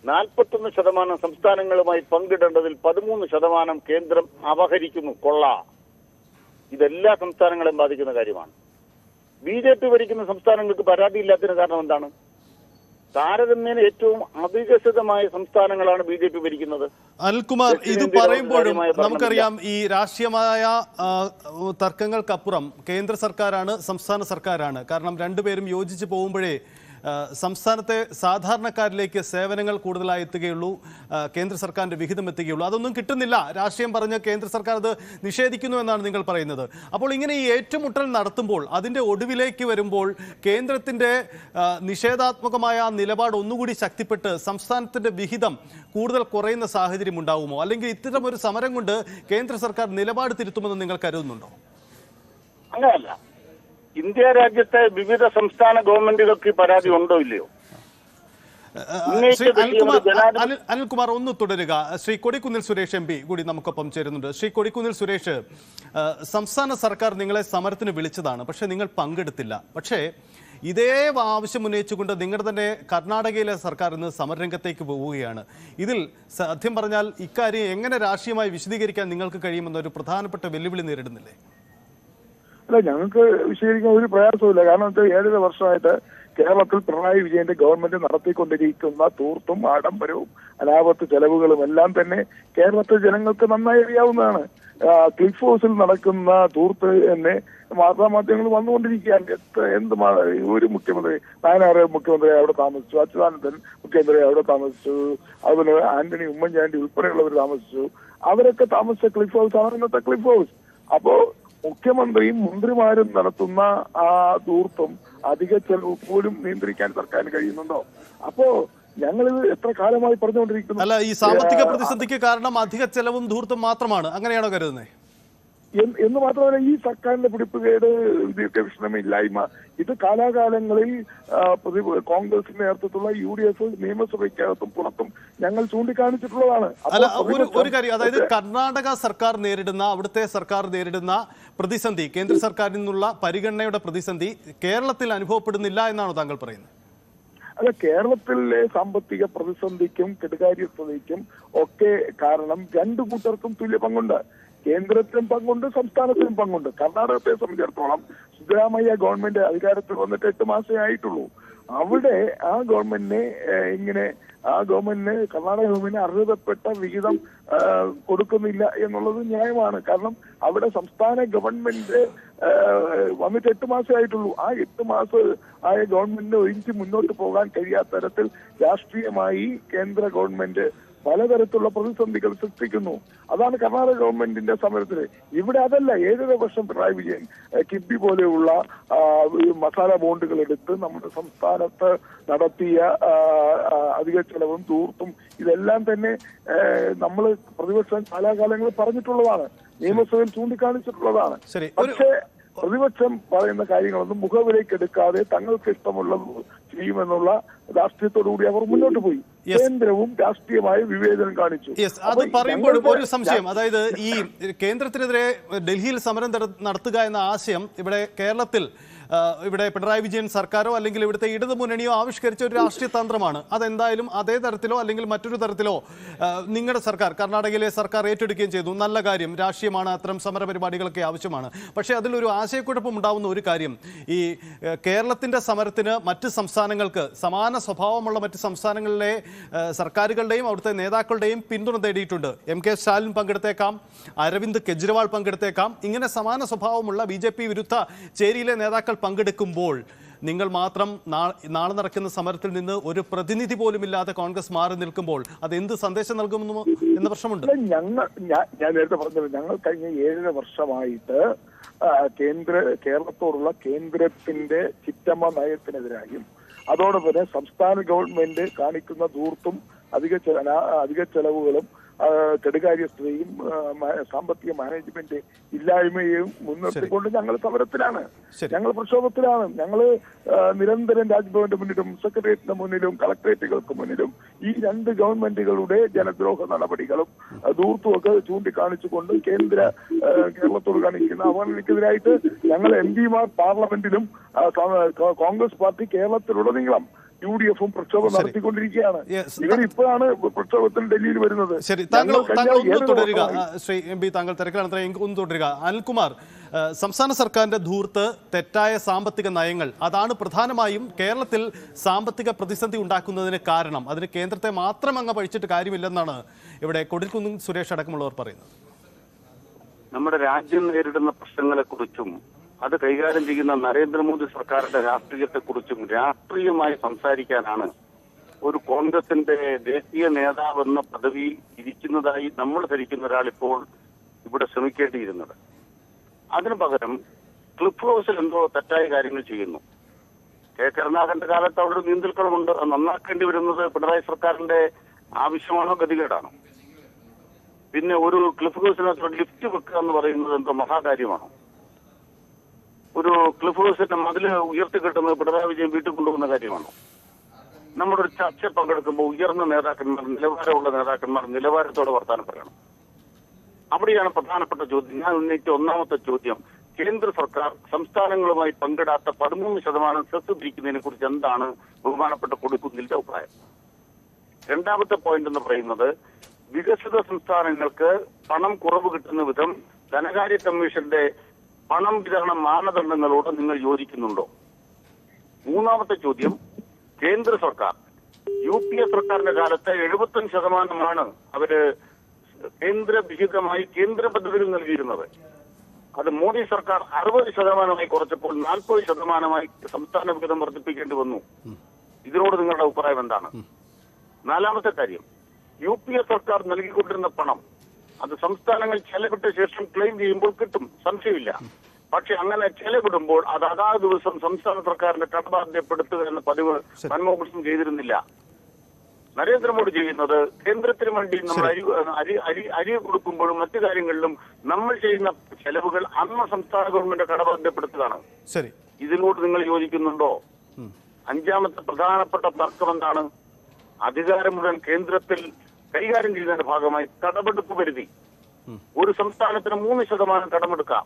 41% സംസ്ഥാനങ്ങളുമായി പങ്കിടേണ്ടതിൽ 13% കേന്ദ്രം അപഹരിക്കുന്നു. കൊള്ള. ഇതെല്ലാ സംസ്ഥാനങ്ങളെയും ബാധിക്കുന്ന കാര്യമാണ്. BJP ഭരിക്കുന്ന സംസ്ഥാനങ്ങൾക്ക് പരാതിയില്ലാത്തതിന് കാരണം എന്താണ്? താരതമ്യേന ഏറ്റവും അവികസിതമായ സംസ്ഥാനങ്ങളാണ് BJP ഭരിക്കുന്നത്. അനിൽകുമാർ, ഇത് പറയുമ്പോഴും നമുക്കറിയാം ഈ രാഷ്ട്രീയമായ തർക്കങ്ങൾക്കപ്പുറം കേന്ദ്ര സർക്കാരാണ്, സംസ്ഥാന സർക്കാരാണ്. കാരണം രണ്ടുപേരും യോജിച്ച് പോകുമ്പോഴേ സംസ്ഥാനത്തെ സാധാരണക്കാരിലേക്ക് സേവനങ്ങൾ കൂടുതലായി എത്തുകയുള്ളൂ, കേന്ദ്ര സർക്കാരിൻ്റെ വിഹിതം എത്തുകയുള്ളൂ. അതൊന്നും കിട്ടുന്നില്ല. രാഷ്ട്രീയം പറഞ്ഞ് കേന്ദ്ര സർക്കാർ അത് നിഷേധിക്കുന്നു എന്നാണ് നിങ്ങൾ പറയുന്നത്. അപ്പോൾ ഇങ്ങനെ ഈ ഏറ്റുമുട്ടൽ നടത്തുമ്പോൾ, അതിൻ്റെ ഒടുവിലേക്ക് വരുമ്പോൾ കേന്ദ്രത്തിൻ്റെ നിഷേധാത്മകമായ നിലപാട് ഒന്നുകൂടി ശക്തിപ്പെട്ട് സംസ്ഥാനത്തിൻ്റെ വിഹിതം കൂടുതൽ കുറയുന്ന സാഹചര്യം ഉണ്ടാവുമോ? അല്ലെങ്കിൽ ഇത്തരമൊരു സമരം കൊണ്ട് കേന്ദ്ര സർക്കാർ നിലപാട് തിരുത്തുമെന്ന് നിങ്ങൾ കരുതുന്നുണ്ടോ? അങ്ങനെയല്ല. ഇന്ത്യ രാജ്യത്തെ വിവിധ സംസ്ഥാന ഗവൺമെന്റുകൾക്ക് പരാതി ഉണ്ടോ ഇല്ലയോ? അനിൽകുമാർ, ഒന്ന് തുടരുക. ശ്രീ കൊടിക്കുന്നിൽ സുരേഷ് MP കൂടി നമുക്കൊപ്പം ചേരുന്നുണ്ട്. ശ്രീ കൊടിക്കുന്നിൽ സുരേഷ്, സംസ്ഥാന സർക്കാർ നിങ്ങളെ സമരത്തിന് വിളിച്ചതാണ്, പക്ഷേ നിങ്ങൾ പങ്കെടുത്തില്ല. പക്ഷേ ഇതേ ആവശ്യം ഉന്നയിച്ചുകൊണ്ട് നിങ്ങളുടെ തന്നെ കർണാടകയിലെ സർക്കാർ ഇന്ന് സമരരംഗത്തേക്ക് പോവുകയാണ്. ഇതിൽ സത്യം പറഞ്ഞാൽ ഇക്കാര്യം എങ്ങനെ രാഷ്ട്രീയമായി വിശദീകരിക്കാൻ നിങ്ങൾക്ക് കഴിയുമെന്നൊരു പ്രധാനപ്പെട്ട വെല്ലുവിളി നേരിടുന്നില്ലേ? അല്ല, ഞങ്ങൾക്ക് വിശദീകരിക്കാൻ ഒരു പ്രയാസമില്ല. കാരണം വെച്ചാൽ 7 വർഷമായിട്ട് കേരളത്തിൽ പിണറായി വിജയന്റെ ഗവൺമെന്റ് നടത്തിക്കൊണ്ടിരിക്കുന്ന തൂർത്തും ആഡംബരവും അനാപത്ത് ചെലവുകളും എല്ലാം തന്നെ കേരളത്തിലെ ജനങ്ങൾക്ക് നന്നായി അറിയാവുന്നതാണ്. ക്ലിഫ് ഹൗസിൽ നടക്കുന്ന തൂർത്ത് തന്നെ വാർത്താമാധ്യമങ്ങൾ വന്നുകൊണ്ടിരിക്കുകയാണ്. ഒരു മുഖ്യമന്ത്രി, നായനാർ മുഖ്യമന്ത്രി അവിടെ താമസിച്ചു, അച്യുതാനന്ദൻ മുഖ്യമന്ത്രി അവിടെ താമസിച്ചു, അതുപോലെ ആന്റണി ഉമ്മൻചാണ്ടി ഉൾപ്പെടെയുള്ളവർ താമസിച്ചു. അവരൊക്കെ താമസിച്ച ക്ലിഫ് ഹൗസ് ആണ് ഇന്നത്തെ ക്ലിഫ് ഹൗസ്. അപ്പോ മുഖ്യമന്ത്രിയും മന്ത്രിമാരും നടത്തുന്ന ആ ധൂർത്തും അധിക ചെലവ് പോലും നിയന്ത്രിക്കാൻ സർക്കാരിന് കഴിയുന്നുണ്ടോ? അപ്പോ ഞങ്ങളിത് എത്ര കാലമായി പറഞ്ഞുകൊണ്ടിരിക്കുന്നു. അല്ല, ഈ സാമ്പത്തിക പ്രതിസന്ധിക്ക് കാരണം അധിക ചെലവും ധൂർത്തും മാത്രമാണ്, അങ്ങനെയാണോ കരുതുന്നത്? എന്ന് മാത്രമല്ല, ഈ സർക്കാരിന്റെ പിടിപ്പുകേട്, ദീർഘവീക്ഷണമില്ലായ്മ, ഇത് കാലാകാലങ്ങളിൽ കോൺഗ്രസിന്റെ നേതൃത്വത്തിലുള്ള UDF നിയമസഭയ്ക്കകത്തും പുറത്തും ഞങ്ങൾ ചൂണ്ടിക്കാണിച്ചിട്ടുള്ളതാണ്. അല്ല, ഒരു കാര്യം, അതായത് കർണാടക സർക്കാർ നേരിടുന്ന, അവിടുത്തെ സർക്കാർ നേരിടുന്ന പ്രതിസന്ധി, കേന്ദ്ര സർക്കാരിൽ നിന്നുള്ള പരിഗണനയുടെ പ്രതിസന്ധി കേരളത്തിൽ അനുഭവപ്പെടുന്നില്ല എന്നാണോ താങ്കൾ പറയുന്നത്? അല്ല, കേരളത്തിലെ സാമ്പത്തിക പ്രതിസന്ധിക്കും കെടുകാര്യസ്ഥതയ്ക്കും ഒക്കെ കാരണം രണ്ടു കൂട്ടർക്കും തുല്യ പങ്കുണ്ട്. കേന്ദ്രത്തിലും പങ്കുണ്ട്, സംസ്ഥാനത്തിലും പങ്കുണ്ട്. കർണാടകത്തെ സംബന്ധിച്ചിടത്തോളം സിദ്ധരാമയ്യ ഗവൺമെന്റ് അധികാരത്തിൽ വന്നിട്ട് 8 മാസമേ ആയിട്ടുള്ളൂ. അവിടെ ആ ഗവൺമെന്റിന് കർണാടക ഗവൺമെന്റിന് അർഹതപ്പെട്ട വിഹിതം കൊടുക്കുന്നില്ല എന്നുള്ളത് ന്യായമാണ്. കാരണം അവിടെ സംസ്ഥാന ഗവൺമെന്റ് വന്നിട്ട് 8 മാസമേ ആയിട്ടുള്ളൂ. ആ 8 മാസം ആയ ഗവൺമെന്റിന് ഒഴിച്ച് മുന്നോട്ട് പോകാൻ കഴിയാത്ത തരത്തിൽ രാഷ്ട്രീയമായി കേന്ദ്ര ഗവൺമെന്റ് പലതരത്തിലുള്ള പ്രതിസന്ധികൾ സൃഷ്ടിക്കുന്നു. അതാണ് കർണാടക ഗവൺമെന്റിന്റെ സമരത്തിന്. ഇവിടെ അതല്ല. 7.5 വർഷം പിണറായി വിജയൻ കിബി പോലെയുള്ള മസാല ബോണ്ടുകൾ എടുത്ത് നമ്മുടെ സംസ്ഥാനത്ത് നടത്തിയ അധിക ചെലവും തൂർത്തും ഇതെല്ലാം തന്നെ നമ്മൾ പ്രതിപക്ഷം കാലാകാലങ്ങളിൽ പറഞ്ഞിട്ടുള്ളതാണ്, നിയമസഭയിൽ ചൂണ്ടിക്കാണിച്ചിട്ടുള്ളതാണ്. പക്ഷേ പ്രതിപക്ഷം പറയുന്ന കാര്യങ്ങളൊന്നും മുഖവിലേക്ക് എടുക്കാതെ തങ്ങൾക്ക് ഇഷ്ടമുള്ളത് ചെയ്യുമെന്നുള്ള രാഷ്ട്രീയത്തോടുകൂടി അവർ മുന്നോട്ട് പോയി. കേന്ദ്രവും രാഷ്ട്രീയമായ വിവേചനം കാണിച്ചു. അത് പറയുമ്പോഴും ഒരു സംശയം, അതായത് ഈ കേന്ദ്രത്തിനെതിരെ ഡൽഹിയിൽ സമരം നടത്തുക എന്ന ആശയം ഇവിടെ കേരളത്തിൽ ഇവിടെ പിണറായി വിജയൻ സർക്കാരോ അല്ലെങ്കിൽ ഇവിടുത്തെ ഇടതു മുന്നണിയോ ആവിഷ്കരിച്ച ഒരു രാഷ്ട്രീയ തന്ത്രമാണ്. അതെന്തായാലും അതേ തരത്തിലോ അല്ലെങ്കിൽ മറ്റൊരു തരത്തിലോ നിങ്ങളുടെ സർക്കാർ, കർണാടകയിലെ സർക്കാർ ഏറ്റെടുക്കുകയും ചെയ്തു. നല്ല കാര്യം, രാഷ്ട്രീയമാണ്, അത്തരം സമരപരിപാടികളൊക്കെ ആവശ്യമാണ്. പക്ഷേ അതിലൊരു ആശയക്കുഴപ്പം ഉണ്ടാവുന്ന ഒരു കാര്യം, ഈ കേരളത്തിൻ്റെ സമരത്തിന് മറ്റ് സംസ്ഥാനങ്ങൾക്ക് സമാന സ്വഭാവമുള്ള മറ്റ് സംസ്ഥാനങ്ങളിലെ സർക്കാരുകളുടെയും അവിടുത്തെ നേതാക്കളുടെയും പിന്തുണ തേടിയിട്ടുണ്ട്. MK സ്റ്റാലിൻ പങ്കെടുത്തേക്കാം, അരവിന്ദ് കെജ്രിവാൾ പങ്കെടുത്തേക്കാം. ഇങ്ങനെ സമാന സ്വഭാവമുള്ള BJP വിരുദ്ധ ചേരിയിലെ നേതാക്കൾ പങ്കെടുക്കുമ്പോൾ നിങ്ങൾ മാത്രം നാളെ നടക്കുന്ന സമരത്തിൽ നിന്ന് ഒരു പ്രതിനിധി പോലും ഇല്ലാതെ കോൺഗ്രസ് മാറി നിൽക്കുമ്പോൾ അത് എന്ത് സന്ദേശം നൽകുമെന്ന് എന്ന പ്രശ്നമുണ്ട്. ഞാൻ നേരത്തെ പറഞ്ഞത്, ഞങ്ങൾ കഴിഞ്ഞ 7 വർഷമായിട്ട് കേരളത്തോടുള്ള കേന്ദ്രത്തിന്റെ ചിറ്റമ്മ നയത്തിനെതിരായും അതോടൊപ്പം തന്നെ സംസ്ഥാന ഗവൺമെന്റ് കാണിക്കുന്ന ധൂർത്തും അധിക ചെലവുകളും കെടുകാര്യസ്ഥതയും സാമ്പത്തിക മാനേജ്മെന്റ് ഇല്ലായ്മയും മുൻനിർത്തിക്കൊണ്ട് ഞങ്ങൾ സമരത്തിലാണ്, ഞങ്ങൾ പ്രക്ഷോഭത്തിലാണ്. ഞങ്ങൾ നിരന്തരം രാജ്ഭവന്റെ മുന്നിലും സെക്രട്ടേറിയറ്റിന്റെ മുന്നിലും കളക്ടറേറ്റുകൾക്ക് മുന്നിലും ഈ 2 ഗവൺമെന്റുകളുടെ ജനദ്രോഹ നടപടികളും ധൂർത്തുമൊക്കെ ചൂണ്ടിക്കാണിച്ചുകൊണ്ട് കേരളത്തോട് കാണിക്കുന്ന അവഗണനയ്ക്കെതിരായിട്ട് ഞങ്ങൾ MPമാർ പാർലമെന്റിലും കോൺഗ്രസ് പാർട്ടി കേരളത്തിലുടനീളം UDFും പ്രക്ഷോഭം നടത്തിക്കൊണ്ടിരിക്കുകയാണ്. ഇവരിപ്പോഴാണ് പ്രക്ഷോഭത്തിൽ ഡൽഹിയിൽ വരുന്നത്. ശരി, താങ്കൾ ഒന്ന് തുടരുക. ശ്രീ MP, താങ്കൾ തിരക്കിലാണ്, ഒന്ന് തുടരുക. അനിൽകുമാർ, സംസ്ഥാന സർക്കാരിന്റെ ധൂർത്ത്, തെറ്റായ സാമ്പത്തിക നയങ്ങൾ, അതാണ് പ്രധാനമായും കേരളത്തിൽ സാമ്പത്തിക പ്രതിസന്ധി ഉണ്ടാക്കുന്നതിന് കാരണം. അതിന് കേന്ദ്രത്തെ മാത്രം അങ്ങ് പഴിച്ചിട്ട് കാര്യമില്ലെന്നാണ് ഇവിടെ കൊടിൽക്കുന്നിൽ സുരേഷ് അടക്കമുള്ളവർ പറയുന്നത്. നമ്മുടെ രാജ്യം നേരിടുന്ന പ്രശ്നങ്ങളെക്കുറിച്ചും അത് കൈകാര്യം ചെയ്യുന്ന നരേന്ദ്രമോദി സർക്കാരിന്റെ രാഷ്ട്രീയത്തെക്കുറിച്ചും രാഷ്ട്രീയമായി സംസാരിക്കാനാണ് ഒരു കോൺഗ്രസിന്റെ ദേശീയ നേതാവെന്ന പദവി ഇരിക്കുന്നതായി നമ്മൾ ധരിക്കുന്ന ഒരാൾ ഇപ്പോൾ ഇവിടെ ശ്രമിക്കേണ്ടിയിരുന്നത്. അതിനു പകരം ക്ലിഫ് ഹൗസിൽ എന്തോ തെറ്റായ കാര്യങ്ങൾ ചെയ്യുന്നു. കരുണാകരന്റെ കാലത്ത് അവിടെ ഒരു നീന്തൽക്കുളമുണ്ട്, അത് നന്നാക്കേണ്ടി വരുന്നത് പിണറായി സർക്കാരിന്റെ ആവശ്യമാണോ ഗതികേടാണോ? പിന്നെ ഒരു ക്ലിഫ് ഹൗസിനകത്ത് ലിഫ്റ്റ് വെക്കുക എന്ന് പറയുന്നത് എന്തോ മഹാകാര്യമാണോ? ഒരു ക്ലിഫ് ഹൗസിന്റെ മതില് ഉയർത്തി കിട്ടുന്നത് പിണറായി വിജയൻ വീട്ടിൽ കൊണ്ടുപോകുന്ന കാര്യമാണോ? നമ്മുടെ ഒരു ചർച്ച പങ്കെടുക്കുമ്പോൾ ഉയർന്ന നേതാക്കന്മാർ, നിലവാരമുള്ള നേതാക്കന്മാർ നിലവാരത്തോടെ വർത്താനം പറയണം. അവിടെയാണ് പ്രധാനപ്പെട്ട ചോദ്യം. ഞാൻ ഉന്നയിച്ച ഒന്നാമത്തെ ചോദ്യം, കേന്ദ്ര സർക്കാർ സംസ്ഥാനങ്ങളുമായി പങ്കിടാത്ത 13% സെസ് പിരിക്കുന്നതിനെ കുറിച്ച് എന്താണ് ബഹുമാനപ്പെട്ട കൊടിക്കുന്നിലിന്റെ അഭിപ്രായം? രണ്ടാമത്തെ പോയിന്റ് എന്ന് പറയുന്നത്, വികസിത സംസ്ഥാനങ്ങൾക്ക് പണം കുറവ് കിട്ടുന്ന വിധം ധനകാര്യ കമ്മീഷന്റെ പണം വിതരണ മാനദണ്ഡങ്ങളോട് നിങ്ങൾ യോജിക്കുന്നുണ്ടോ? മൂന്നാമത്തെ ചോദ്യം, കേന്ദ്ര സർക്കാർ UPA സർക്കാരിന്റെ കാലത്ത് 75% അവര് കേന്ദ്ര വിഹിതമായി കേന്ദ്ര പദ്ധതികൾ നൽകിയിരുന്നത്. അത് മോദി സർക്കാർ 60% കുറച്ചപ്പോൾ 40% സംസ്ഥാന വിഹിതം വർദ്ധിപ്പിക്കേണ്ടി വന്നു. ഇതിനോട് നിങ്ങളുടെ അഭിപ്രായം എന്താണ്? നാലാമത്തെ കാര്യം, UPA സർക്കാർ നൽകിക്കൊണ്ടിരുന്ന പണം അത് സംസ്ഥാനങ്ങൾ ചെലവിട്ട ശേഷം ക്ലെയിം ചെയ്യുമ്പോൾ കിട്ടും, സംശയമില്ല. പക്ഷെ അങ്ങനെ ചെലവിടുമ്പോൾ അത് അതാത് ദിവസം സംസ്ഥാന സർക്കാരിന്റെ കടബാധ്യപ്പെടുത്തുക എന്ന പതിവ് മൻമോഹൻ സിംഗ് ചെയ്തിരുന്നില്ല. നരേന്ദ്രമോദി ചെയ്യുന്നത് കേന്ദ്രത്തിന് വേണ്ടി നമ്മൾ അരി കൊടുക്കുമ്പോഴും മറ്റു കാര്യങ്ങളിലും നമ്മൾ ചെയ്യുന്ന ചെലവുകൾ അന്ന് സംസ്ഥാന ഗവൺമെന്റ് കടബാധ്യപ്പെടുത്തുകയാണ്. ഇതിനോട് നിങ്ങൾ യോജിക്കുന്നുണ്ടോ? അഞ്ചാമത്തെ പ്രധാനപ്പെട്ട തർക്കം എന്താണ്? അധികാരം മുഴുവൻ കേന്ദ്രത്തിൽ കൈകാര്യം ചെയ്യുന്നതിന്റെ ഭാഗമായി കടമെടുപ്പ് പരിധി ഒരു സംസ്ഥാനത്തിന് 3% കടമെടുക്കാം.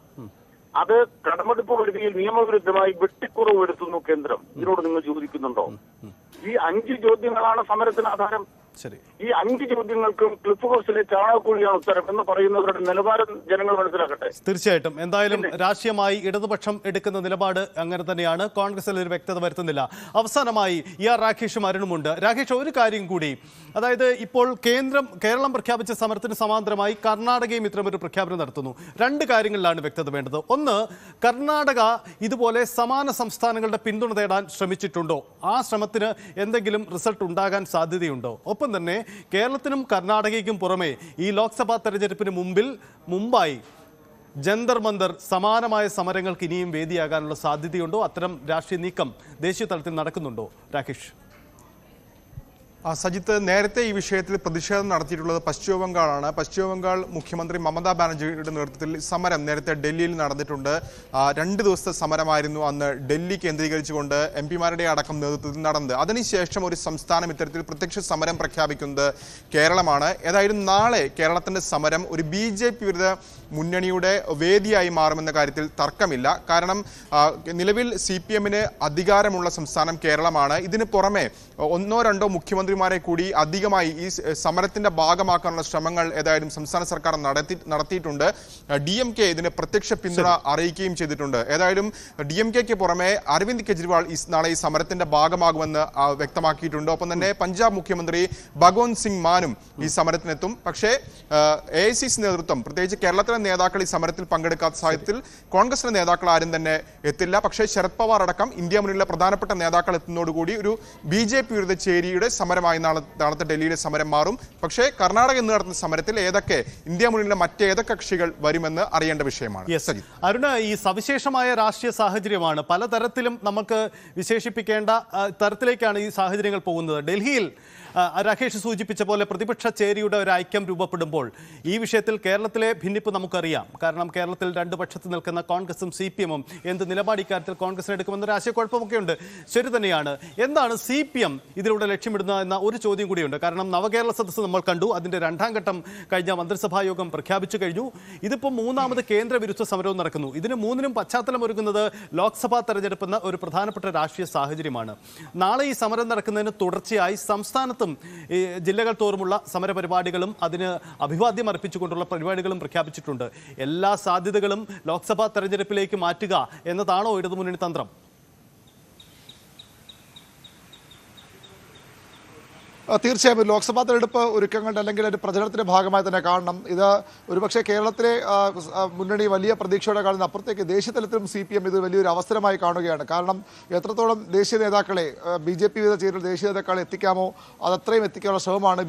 അത് കടമെടുപ്പ് പരിധിയിൽ നിയമവിരുദ്ധമായി വെട്ടിക്കുറവ് വരുത്തുന്നു കേന്ദ്രം. ഇതിനോട് നിങ്ങൾ യോജിക്കുന്നുണ്ടോ? ഈ 5 ചോദ്യങ്ങളാണ് സമരത്തിന് ആധാരം. ശരി, ഈ 5 ചോദ്യങ്ങൾക്കും ക്ലിഫ് ഹൗസിലെ ചാണകക്കുഴിയാണ് ഉത്തരം എന്ന് പറയുന്നവരുടെ നിലവാരം ജനങ്ങൾ മനസ്സിലാക്കട്ടെ. തീർച്ചയായിട്ടും. എന്തായാലും രാഷ്ട്രീയമായി ഇടതുപക്ഷം എടുക്കുന്ന നിലപാട് അങ്ങനെ തന്നെയാണ്. കോൺഗ്രസിൽ ഒരു വ്യക്തത വരുത്തുന്നില്ല. അവസാനമായി രാകേഷും അരുണുമുണ്ട്. രാകേഷ്, ഒരു കാര്യം കൂടി, അതായത് ഇപ്പോൾ കേരളം പ്രഖ്യാപിച്ച സമരത്തിന് സമാന്തരമായി കർണാടകയും ഇത്തരമൊരു പ്രഖ്യാപനം നടത്തുന്നു. 2 കാര്യങ്ങളിലാണ് വ്യക്തത വേണ്ടത്. ഒന്ന്, കർണാടക ഇതുപോലെ സമാന സംസ്ഥാനങ്ങളുടെ പിന്തുണ തേടാൻ ശ്രമിച്ചിട്ടുണ്ടോ? ആ ശ്രമത്തിന് എന്തെങ്കിലും റിസൾട്ട് ഉണ്ടാകാൻ സാധ്യതയുണ്ടോ? ഒപ്പം തന്നെ കേരളത്തിനും കർണാടകയ്ക്കും പുറമെ ഈ ലോക്സഭാ തെരഞ്ഞെടുപ്പിന് മുമ്പായി ജന്തർ മന്ദർ സമാനമായ സമരങ്ങൾക്ക് ഇനിയും വേദിയാകാനുള്ള സാധ്യതയുണ്ടോ? അത്തരം രാഷ്ട്രീയ നീക്കം ദേശീയ തലത്തിൽ നടക്കുന്നുണ്ടോ? രാകേഷ്. സജിത്ത്, നേരത്തെ ഈ വിഷയത്തിൽ പ്രതിഷേധം നടത്തിയിട്ടുള്ളത് പശ്ചിമ ബംഗാളാണ്. പശ്ചിമ ബംഗാൾ മുഖ്യമന്ത്രി മമതാ ബാനർജിയുടെ നേതൃത്വത്തിൽ സമരം നേരത്തെ ഡൽഹിയിൽ നടന്നിട്ടുണ്ട്. 2 ദിവസത്തെ സമരമായിരുന്നു അന്ന് ഡൽഹി കേന്ദ്രീകരിച്ചുകൊണ്ട് എംപിമാരുടെ അടക്കം നേതൃത്വത്തിൽ നടന്നത്. അതിനുശേഷം ഒരു സംസ്ഥാനം ഇത്തരത്തിൽ പ്രത്യക്ഷ സമരം പ്രഖ്യാപിക്കുന്നത് കേരളമാണ്. ഏതായാലും നാളെ കേരളത്തിന്റെ സമരം ഒരു BJP വിരുദ്ധ മുന്നണിയുടെ വേദിയായി മാറുമെന്ന കാര്യത്തിൽ തർക്കമില്ല. കാരണം നിലവിൽ CPM-ന് അധികാരമുള്ള സംസ്ഥാനം കേരളമാണ്. ഇതിന് പുറമെ 1-2 മുഖ്യമന്ത്രിമാരെ കൂടി അധികമായി ഈ സമരത്തിന്റെ ഭാഗമാക്കാനുള്ള ശ്രമങ്ങൾ ഏതായാലും സംസ്ഥാന സർക്കാർ നടത്തിയിട്ടുണ്ട്. DMK ഇതിന് പ്രത്യക്ഷ പിന്തുണ അറിയിക്കുകയും ചെയ്തിട്ടുണ്ട്. ഏതായാലും DMK-ക്ക് പുറമെ അരവിന്ദ് കെജ്രിവാൾ നാളെ ഈ സമരത്തിന്റെ ഭാഗമാകുമെന്ന് വ്യക്തമാക്കിയിട്ടുണ്ട്. ഒപ്പം തന്നെ പഞ്ചാബ് മുഖ്യമന്ത്രി ഭഗവന്ത് സിംഗ് മാനും ഈ സമരത്തിനെത്തും. പക്ഷേ AICC നേതൃത്വം, പ്രത്യേകിച്ച് കേരളത്തിലെ നേതാക്കൾ ഈ സമരത്തിൽ പങ്കെടുക്കാത്ത സാഹചര്യത്തിൽ കോൺഗ്രസിന്റെ നേതാക്കൾ ആരും തന്നെ എത്തില്ല. പക്ഷേ ശരത് പവാർ അടക്കം ഇന്ത്യ മുന്നണിയിലെ പ്രധാനപ്പെട്ട നേതാക്കൾ എത്തുന്നതോടുകൂടി ഒരു BJP വിരുദ്ധ ചേരിയുടെ സമരമായി നാളത്തെ ഡൽഹിയിലെ സമരം മാറും. പക്ഷേ കർണാടക ഇന്ന് നടത്തുന്ന സമരത്തിൽ ഇന്ത്യ മുന്നണിയിലെ മറ്റേതൊക്കെ കക്ഷികൾ വരുമെന്ന് അറിയേണ്ട വിഷയമാണ്. അരുണ, ഈ സവിശേഷമായ രാഷ്ട്രീയ സാഹചര്യമാണ്. പലതരത്തിലും നമുക്ക് വിശേഷിപ്പിക്കേണ്ട തരത്തിലേക്കാണ് ഈ സാഹചര്യങ്ങൾ പോകുന്നത്. ഡൽഹിയിൽ രാകേഷ് സൂചിപ്പിച്ച പോലെ പ്രതിപക്ഷ ചേരിയുടെ ഒരു ഐക്യം രൂപപ്പെടുമ്പോൾ ഈ വിഷയത്തിൽ കേരളത്തിലെ ഭിന്നിപ്പ് നമുക്കറിയാം. കാരണം കേരളത്തിൽ 2 പക്ഷത്ത് നിൽക്കുന്ന കോൺഗ്രസും CPM-ഉം എന്ത് നിലപാട് ഇക്കാര്യത്തിൽ കോൺഗ്രസിന് എടുക്കുമെന്നൊരു ആശയക്കുഴപ്പമൊക്കെ ഉണ്ട്. ശരി തന്നെയാണ്. എന്താണ് CPM ഇതിലൂടെ ലക്ഷ്യമിടുന്നത് എന്ന ഒരു ചോദ്യം കൂടിയുണ്ട്. കാരണം നവകേരള സദസ്സ് നമ്മൾ കണ്ടു. അതിൻ്റെ 2ാം ഘട്ടം കഴിഞ്ഞ മന്ത്രിസഭാ യോഗം പ്രഖ്യാപിച്ചു കഴിഞ്ഞു. ഇതിപ്പോൾ 3ാമത് കേന്ദ്രവിരുദ്ധ സമരവും നടക്കുന്നു. ഇതിന് 3നും പശ്ചാത്തലം ഒരുക്കുന്നത് ലോക്സഭാ തെരഞ്ഞെടുപ്പ് എന്ന ഒരു പ്രധാനപ്പെട്ട രാഷ്ട്രീയ സാഹചര്യമാണ്. നാളെ ഈ സമരം നടക്കുന്നതിന് തുടർച്ചയായി സംസ്ഥാനത്തും ജില്ലകൾ തോറുമുള്ള സമരപരിപാടികളും അതിന് അഭിവാദ്യം അർപ്പിച്ചുകൊണ്ടുള്ള പരിപാടികളും പ്രഖ്യാപിച്ചിട്ടുണ്ട്. എല്ലാ സാധ്യതകളും ലോക്സഭാ തെരഞ്ഞെടുപ്പിലേക്ക് മാറ്റുക എന്നതാണോ ഇടതുമുന്നണി തന്ത്രം? തീർച്ചയായും ലോക്സഭാ തെരഞ്ഞെടുപ്പ് ഒരുക്കങ്ങളുടെ അല്ലെങ്കിൽ ഒരു പ്രചരണത്തിന്റെ ഭാഗമായി തന്നെ കാണണം. ഇത് ഒരുപക്ഷെ കേരളത്തിലെ മുന്നണി വലിയ പ്രതീക്ഷയോടെ കാണുന്ന അപ്പുറത്തേക്ക് ദേശീയ തലത്തിലും CPM ഇത് വലിയൊരു അവസരമായി കാണുകയാണ്. കാരണം എത്രത്തോളം ദേശീയ നേതാക്കളെ BJP വിരുദ്ധ ചേരിയിൽ ദേശീയ നേതാക്കളെ എത്തിക്കാമോ അതത്രയും എത്തിക്കാനുള്ള ശ്രമമാണ്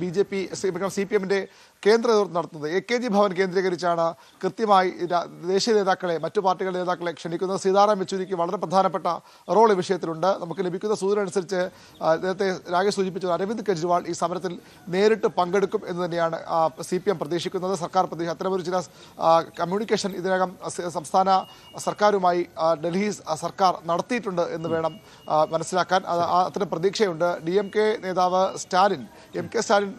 CPM-ന്റെ കേന്ദ്ര നേതൃത്വം നടത്തുന്നത്. AKG ഭവൻ കേന്ദ്രീകരിച്ചാണ് കൃത്യമായി ദേശീയ നേതാക്കളെ, മറ്റു പാർട്ടികളുടെ നേതാക്കളെ ക്ഷണിക്കുന്നത്. സീതാറാം യെച്ചൂരിക്ക് വളരെ പ്രധാനപ്പെട്ട റോൾ ഈ വിഷയത്തിലുണ്ട്. നമുക്ക് ലഭിക്കുന്ന സൂചന അനുസരിച്ച് നേരത്തെ രാകേഷ് സൂചിപ്പിച്ച അരവിന്ദ് കെജ്രിവാൾ ഈ സമരത്തിൽ നേരിട്ട് പങ്കെടുക്കും എന്ന് തന്നെയാണ് CPM പ്രതീക്ഷിക്കുന്നത്. സർക്കാർ പ്രതീക്ഷ അത്തരമൊരു ചില കമ്മ്യൂണിക്കേഷൻ ഇതിനകം സംസ്ഥാന സർക്കാരുമായി ഡൽഹി സർക്കാർ നടത്തിയിട്ടുണ്ട് എന്ന് വേണം മനസ്സിലാക്കാൻ. അത്തരം പ്രതീക്ഷയുണ്ട്. DMK നേതാവ് സ്റ്റാലിൻ, MK സ്റ്റാലിൻ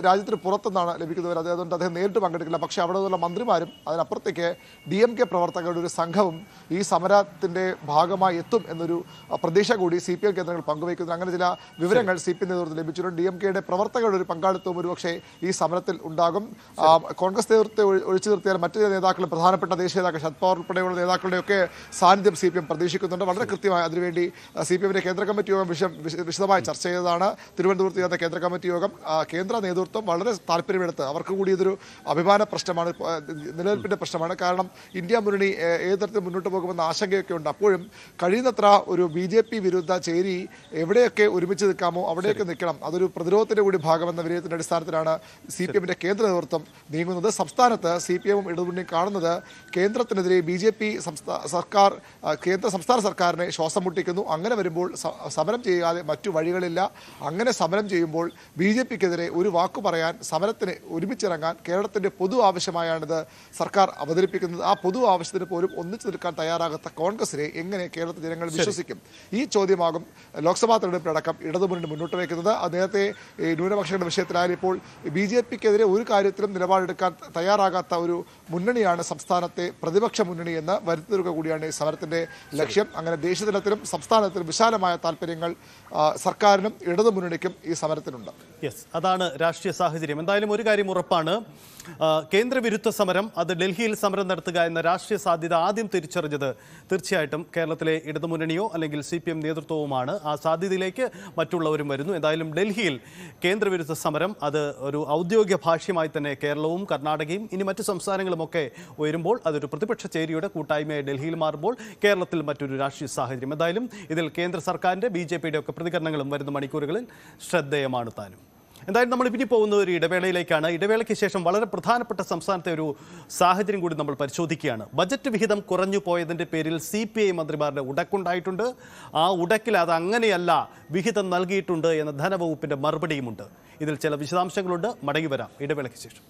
രാജ്യത്തിന് പുറത്തുനിന്നാണ് ലഭിക്കുന്നവർ. അതുകൊണ്ട് അദ്ദേഹം നേരിട്ട് പങ്കെടുക്കില്ല. പക്ഷേ അവിടെ നിന്നുള്ള മന്ത്രിമാരും അതിനപ്പുറത്തേക്ക് DMK പ്രവർത്തകരുടെ ഒരു സംഘവും ഈ സമരത്തിന്റെ ഭാഗമായി എത്തും എന്നൊരു പ്രതീക്ഷ കൂടി CPM കേന്ദ്രങ്ങൾ പങ്കുവയ്ക്കുന്നു. അങ്ങനെ ചില വിവരങ്ങൾ CPM നേതൃത്വം ലഭിച്ചിട്ടുണ്ട്. DMK-യുടെ പ്രവർത്തകരുടെ ഒരു പങ്കാളിത്തവും ഒരുപക്ഷെ ഈ സമരത്തിൽ ഉണ്ടാകും. കോൺഗ്രസ് നേതൃത്വത്തെ ഒഴിച്ചു നിർത്തിയാൽ മറ്റു നേതാക്കൾ, പ്രധാനപ്പെട്ട ദേശീയ നേതാക്കൾ ശരത് പവാർ ഉൾപ്പെടെയുള്ള നേതാക്കളുടെയൊക്കെ സാന്നിധ്യം CPM പ്രതീക്ഷിക്കുന്നുണ്ട്. വളരെ കൃത്യമായി അതിനുവേണ്ടി CPM-ന്റെ കേന്ദ്ര കമ്മിറ്റി യോഗം വിശദമായി ചർച്ച ചെയ്തതാണ്. തിരുവനന്തപുരത്ത് ചേർന്ന കേന്ദ്ര കമ്മിറ്റി യോഗം കേന്ദ്ര നേതൃത്വം വളരെ താല്പര്യമെടുത്ത്, അവർക്ക് കൂടി ഇതൊരു അഭിമാന പ്രശ്നമാണ്, നിലനിൽപ്പിന്റെ പ്രശ്നമാണ്. കാരണം ഇന്ത്യ മുന്നണി ഏത് തരത്തിൽ മുന്നോട്ട് പോകുമെന്ന ആശങ്കയൊക്കെ ഉണ്ട്. അപ്പോഴും കഴിയുന്നത്ര ഒരു BJP വിരുദ്ധ ചേരി എവിടെയൊക്കെ ഒരുമിച്ച് നിൽക്കാമോ അവിടെയൊക്കെ നിൽക്കണം. അതൊരു പ്രതിരോധത്തിന്റെ കൂടി ഭാഗമെന്ന വിലയിരുത്തലിന്റെ അടിസ്ഥാനത്തിലാണ് CPM-ന്റെ കേന്ദ്ര നേതൃത്വം നീങ്ങുന്നത്. സംസ്ഥാനത്ത് CPM-ഉം ഇടതുമുന്നണിയും കാണുന്നത് കേന്ദ്രത്തിനെതിരെ BJP സർക്കാർ സംസ്ഥാന സർക്കാരിനെ ശ്വാസം മുട്ടിക്കുന്നു. അങ്ങനെ വരുമ്പോൾ സമരം ചെയ്യാതെ മറ്റു വഴികളില്ല. അങ്ങനെ സമരം ചെയ്യുമ്പോൾ BJP-ക്കെതിരെ ഒരു വാക്കു പറയാൻ സമരത്തിന് ഒരുമിച്ചിറങ്ങാൻ കേരളത്തിൻ്റെ പൊതു ആവശ്യമായാണിത് സർക്കാർ അവതരിപ്പിക്കുന്നത്. ആ പൊതു ആവശ്യത്തിന് പോലും ഒന്നിച്ചു നിൽക്കാൻ തയ്യാറാകാത്ത കോൺഗ്രസിനെ എങ്ങനെ കേരളത്തിലെ ജനങ്ങൾ വിശ്വസിക്കും? ഈ ചോദ്യമാകും ലോക്സഭാ തെരഞ്ഞെടുപ്പിലടക്കം ഇടതുമുന്നണി മുന്നോട്ട് വയ്ക്കുന്നത്. നേരത്തെ ന്യൂനപക്ഷങ്ങളുടെ വിഷയത്തിലായാലും ഇപ്പോൾ BJP-ക്കെതിരെ ഒരു കാര്യത്തിലും നിലപാടെടുക്കാൻ തയ്യാറാകാത്ത ഒരു മുന്നണിയാണ് സംസ്ഥാനത്തെ പ്രതിപക്ഷ മുന്നണി എന്ന് വരുത്തിത്തീർക്കുക കൂടിയാണ് ഈ സമരത്തിന്റെ ലക്ഷ്യം. അങ്ങനെ ദേശീയതലത്തിലും സംസ്ഥാനത്തിലും വിശാലമായ താല്പര്യങ്ങൾ സർക്കാരിനും ഇടതുമുന്നണിക്കും ഈ സമരത്തിനുണ്ട്. യെസ്, അതാണ് രാഷ്ട്രീയ സാഹചര്യം. എന്തായാലും ഒരു കാര്യം ഉറപ്പാണ്, കേന്ദ്രവിരുദ്ധ സമരം, അത് ഡൽഹിയിൽ സമരം നടത്തുക എന്ന രാഷ്ട്രീയ സാധ്യത ആദ്യം തിരിച്ചറിഞ്ഞത് തീർച്ചയായിട്ടും കേരളത്തിലെ ഇടതുമുന്നണിയോ അല്ലെങ്കിൽ CPM നേതൃത്വവുമാണ്. ആ സാധ്യതയിലേക്ക് മറ്റുള്ളവരും വരുന്നു. എന്തായാലും ഡൽഹിയിൽ കേന്ദ്രവിരുദ്ധ സമരം അത് ഒരു ഔദ്യോഗിക ഭാഷ്യമായി തന്നെ കേരളവും കർണാടകയും ഇനി മറ്റു സംസ്ഥാനങ്ങളുമൊക്കെ ഉയരുമ്പോൾ അതൊരു പ്രതിപക്ഷ ചേരിയുടെ കൂട്ടായ്മയായി ഡൽഹിയിൽ മാറുമ്പോൾ കേരളത്തിൽ മറ്റൊരു രാഷ്ട്രീയ സാഹചര്യം. എന്തായാലും ഇതിൽ കേന്ദ്ര സർക്കാരിൻ്റെ BJP-യുടെ ഒക്കെ പ്രതികരണങ്ങളും വരുന്ന മണിക്കൂറുകളിൽ ശ്രദ്ധേയമാണ് താനും. എന്തായാലും നമ്മൾ ഇനി പോകുന്ന ഒരു ഇടവേളയിലേക്കാണ്. ഇടവേളയ്ക്ക് ശേഷം വളരെ പ്രധാനപ്പെട്ട സംസ്ഥാനത്തെ ഒരു സാഹചര്യം കൂടി നമ്മൾ പരിശോധിക്കുകയാണ്. ബജറ്റ് വിഹിതം കുറഞ്ഞു പോയതിൻ്റെ പേരിൽ CPI മന്ത്രിമാരുടെ ഉടക്കുണ്ടായിട്ടുണ്ട്. ആ ഉടക്കിൽ അത് അങ്ങനെയല്ല, വിഹിതം നൽകിയിട്ടുണ്ട് എന്ന ധനവകുപ്പിൻ്റെ മറുപടിയുമുണ്ട്. ഇതിൽ ചില വിശദാംശങ്ങളുണ്ട്. മടങ്ങി വരാം ഇടവേളയ്ക്ക് ശേഷം.